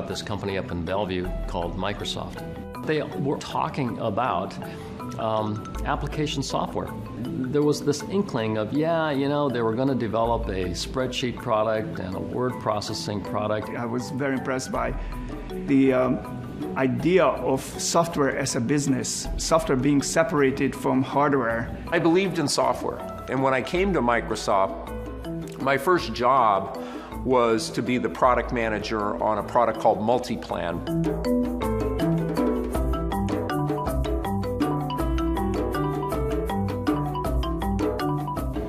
about this company up in Bellevue called Microsoft. They were talking about application software. There was this inkling of, they were going to develop a spreadsheet product and a word processing product. I was very impressed by the idea of software as a business, software being separated from hardware. I believed in software, and when I came to Microsoft, my first job was to be the product manager on a product called Multiplan.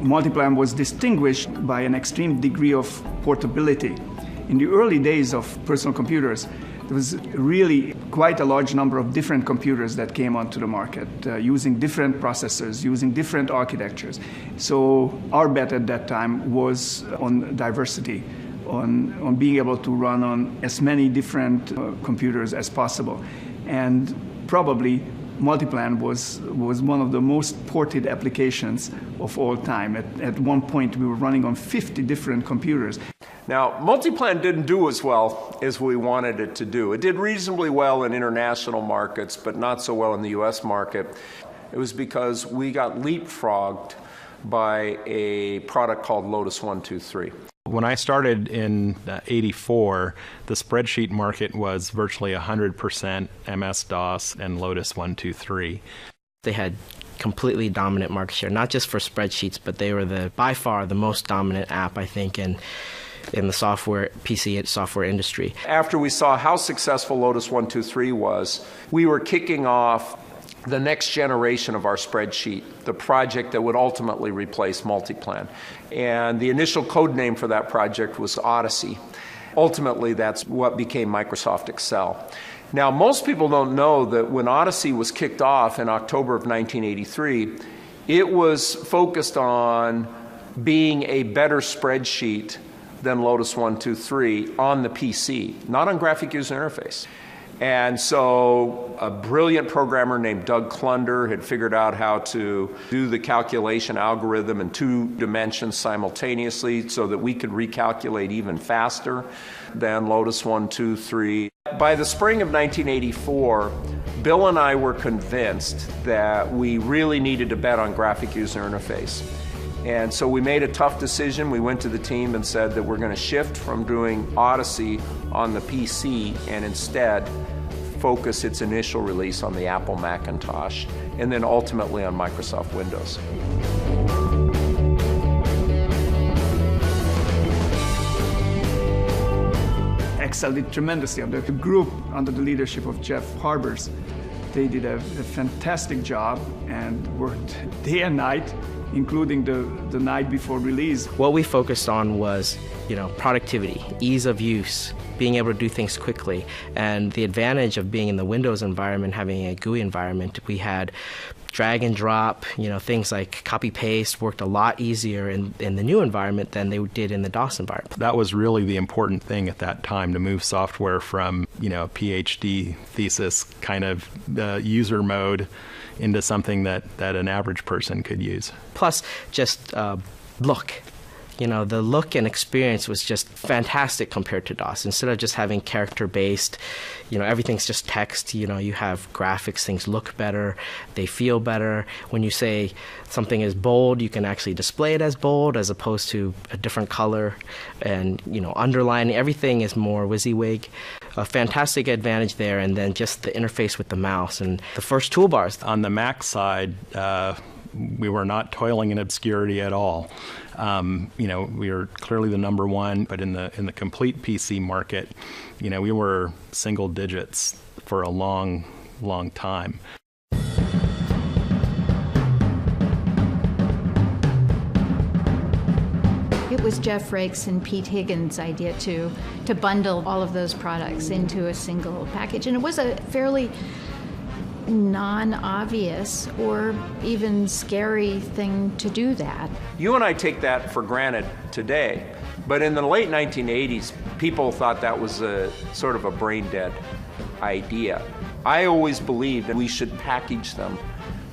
Multiplan was distinguished by an extreme degree of portability. In the early days of personal computers, there was really quite a large number of different computers that came onto the market, using different processors, using different architectures. So our bet at that time was on diversity, on being able to run on as many different computers as possible. And probably Multiplan was one of the most ported applications of all time. At one point, we were running on 50 different computers. Now, Multiplan didn't do as well as we wanted it to do. It did reasonably well in international markets, but not so well in the US market. It was because we got leapfrogged by a product called Lotus 1-2-3. When I started in '84, the spreadsheet market was virtually 100% MS-DOS and Lotus 1-2-3. They had completely dominant market share, not just for spreadsheets, but they were by far the most dominant app, I think, in the PC software industry. After we saw how successful Lotus 1-2-3 was, we were kicking off the next generation of our spreadsheet, the project that would ultimately replace Multiplan. And the initial code name for that project was Odyssey. Ultimately, that's what became Microsoft Excel. Now, most people don't know that when Odyssey was kicked off in October of 1983, it was focused on being a better spreadsheet than Lotus 1-2-3 on the PC, not on graphic user interface. And so a brilliant programmer named Doug Klunder had figured out how to do the calculation algorithm in 2 dimensions simultaneously so that we could recalculate even faster than Lotus 1-2-3. By the spring of 1984, Bill and I were convinced that we really needed to bet on graphic user interface. And so we made a tough decision. We went to the team and said that we're going to shift from doing Odyssey on the PC and instead focus its initial release on the Apple Macintosh and then ultimately on Microsoft Windows. Excel did tremendously. The group under the leadership of Jeff Harbers, they did a fantastic job and worked day and night, including the night before release. What we focused on was, productivity, ease of use, being able to do things quickly, and the advantage of being in the Windows environment, having a GUI environment, we had drag and drop, things like copy paste worked a lot easier in the new environment than they did in the DOS environment. That was really the important thing at that time, to move software from, PhD thesis kind of user mode into something that an average person could use. Plus, just look. The look and experience was just fantastic compared to DOS. Instead of just having character-based, everything's just text, you have graphics, things look better, they feel better. When you say something is bold, you can actually display it as bold as opposed to a different color. And, underlining, everything is more WYSIWYG. A fantastic advantage there, and then just the interface with the mouse and the first toolbars. On the Mac side, we were not toiling in obscurity at all. We were clearly the number one, but in the complete PC market, we were single digits for a long, long time. It was Jeff Frakes and Pete Higgins' idea to bundle all of those products into a single package, and it was a fairly non-obvious or even scary thing to do that. You and I take that for granted today, but in the late 1980s, people thought that was a sort of a brain-dead idea. I always believed that we should package them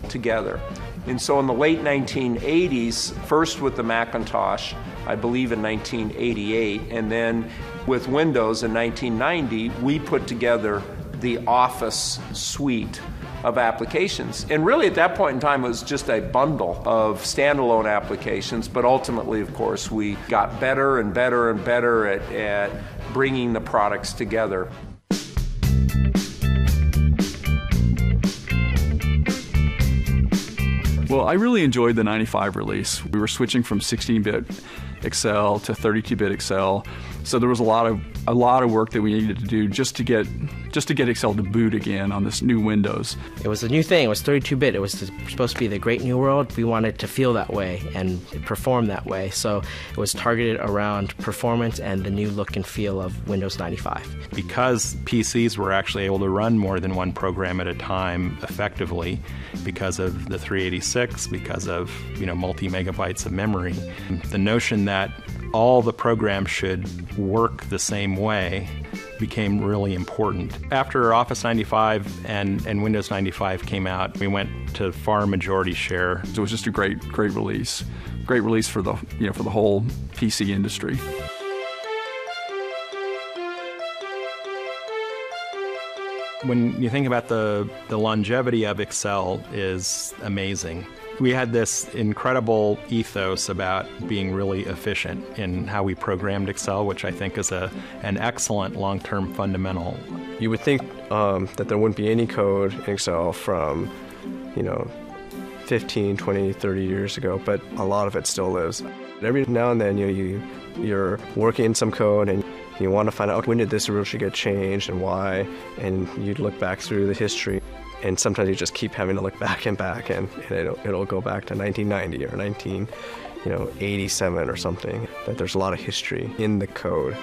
together. And so in the late 1980s, first with the Macintosh, I believe in 1988, and then with Windows in 1990, we put together the Office suite of applications. And really at that point in time it was just a bundle of standalone applications, but ultimately, of course, we got better and better and better at bringing the products together. Well, I really enjoyed the 95 release. We were switching from 16-bit Excel to 32-bit Excel, so there was a lot of work that we needed to do just to get Excel to boot again on this new Windows. It was a new thing. It was 32-bit. It was supposed to be the great new world. We wanted it to feel that way and perform that way. So it was targeted around performance and the new look and feel of Windows 95. Because PCs were actually able to run more than one program at a time effectively, because of the 386, because of multi-megabytes of memory, the notion that all the programs should work the same way became really important. After Office 95 and Windows 95 came out, we went to far majority share. So it was just a great release. Great release for the whole PC industry. When you think about the longevity of Excel is amazing. We had this incredible ethos about being really efficient in how we programmed Excel, which I think is an excellent long-term fundamental. You would think that there wouldn't be any code in Excel from, 15, 20, 30 years ago, but a lot of it still lives. Every now and then you're working in some code and you want to find out when did this rule should get changed and why, and you look back through the history. And sometimes you just keep having to look back and it'll go back to 1990 or 1987 or something. That there's a lot of history in the code.